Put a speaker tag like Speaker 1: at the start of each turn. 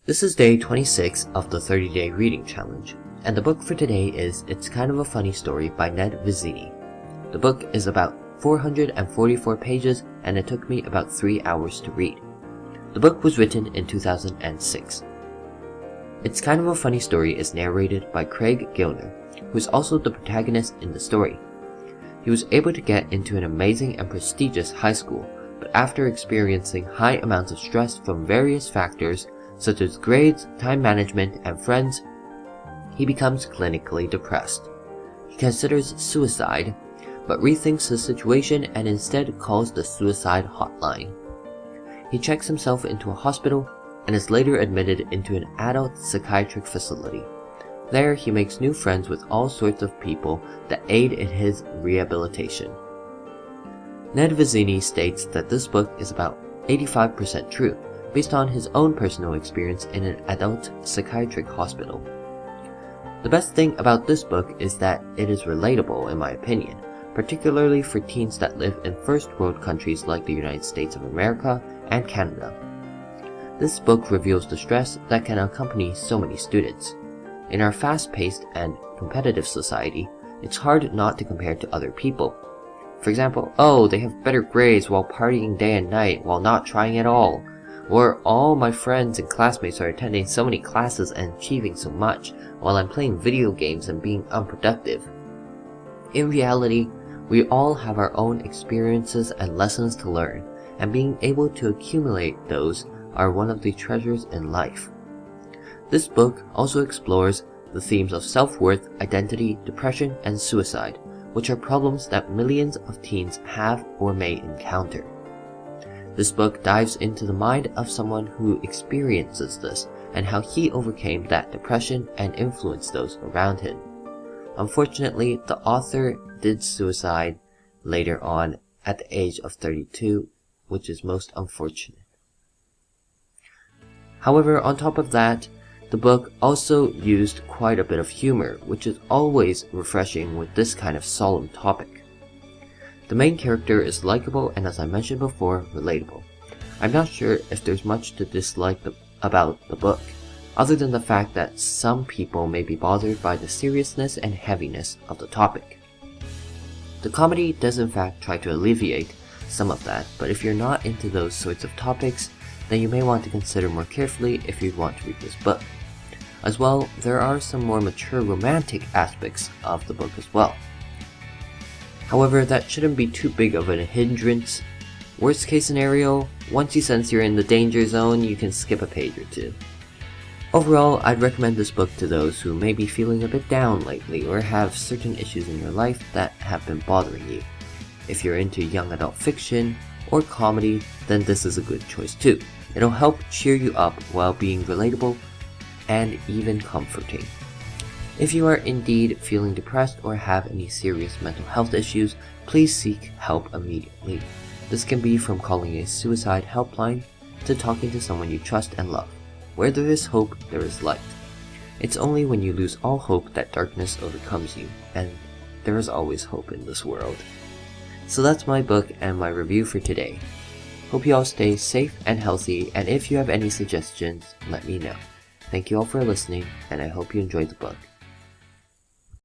Speaker 1: This is day 26 of the 30-day reading challenge, and the book for today is It's Kind of a Funny Story by Ned Vizzini. The book is about 444 pages and it took me about 3 hours to read. The book was written in 2006. It's Kind of a Funny Story is narrated by Craig Gilner, who is also the protagonist in the story. He was able to get into an amazing and prestigious high school, but after experiencing high amounts of stress from various factors such as grades, time management, and friends, he becomes clinically depressed. He considers suicide, but rethinks the situation and instead calls the suicide hotline. He checks himself into a hospital and is later admitted into an adult psychiatric facility. There he makes new friends with all sorts of people that aid in his rehabilitation. Ned Vizzini states that this book is about 85% true, based on his own personal experience in an adult psychiatric hospital. The best thing about this book is that it is relatable in my opinion, particularly for teens that live in first world countries like the United States of America and Canada. This book reveals the stress that can accompany so many students. In our fast-paced and competitive society, it's hard not to compare to other people. For example, oh, they have better grades while partying day and night while not trying at all. Or all my friends and classmates are attending so many classes and achieving so much, while I'm playing video games and being unproductive. In reality, we all have our own experiences and lessons to learn, and being able to accumulate those are one of the treasures in life. This book also explores the themes of self-worth, identity, depression, and suicide, which are problems that millions of teens have or may encounter. This book dives into the mind of someone who experiences this and how he overcame that depression and influenced those around him. Unfortunately, the author did suicide later on at the age of 32, which is most unfortunate. However, on top of that, the book also used quite a bit of humor, which is always refreshing with this kind of solemn topic. The main character is likable and, as I mentioned before, relatable. I'm not sure if there's much to dislike about the book, other than the fact that some people may be bothered by the seriousness and heaviness of the topic. The comedy does in fact try to alleviate some of that, but if you're not into those sorts of topics, then you may want to consider more carefully if you want to read this book. As well, there are some more mature romantic aspects of the book as well. However, that shouldn't be too big of a hindrance. Worst case scenario, once you sense you're in the danger zone, you can skip a page or two. Overall, I'd recommend this book to those who may be feeling a bit down lately or have certain issues in your life that have been bothering you. If you're into young adult fiction or comedy, then this is a good choice too. It'll help cheer you up while being relatable and even comforting. If you are indeed feeling depressed or have any serious mental health issues, please seek help immediately. This can be from calling a suicide helpline to talking to someone you trust and love. Where there is hope, there is light. It's only when you lose all hope that darkness overcomes you, and there is always hope in this world. So that's my book and my review for today. Hope you all stay safe and healthy, and if you have any suggestions, let me know. Thank you all for listening, and I hope you enjoyed the book.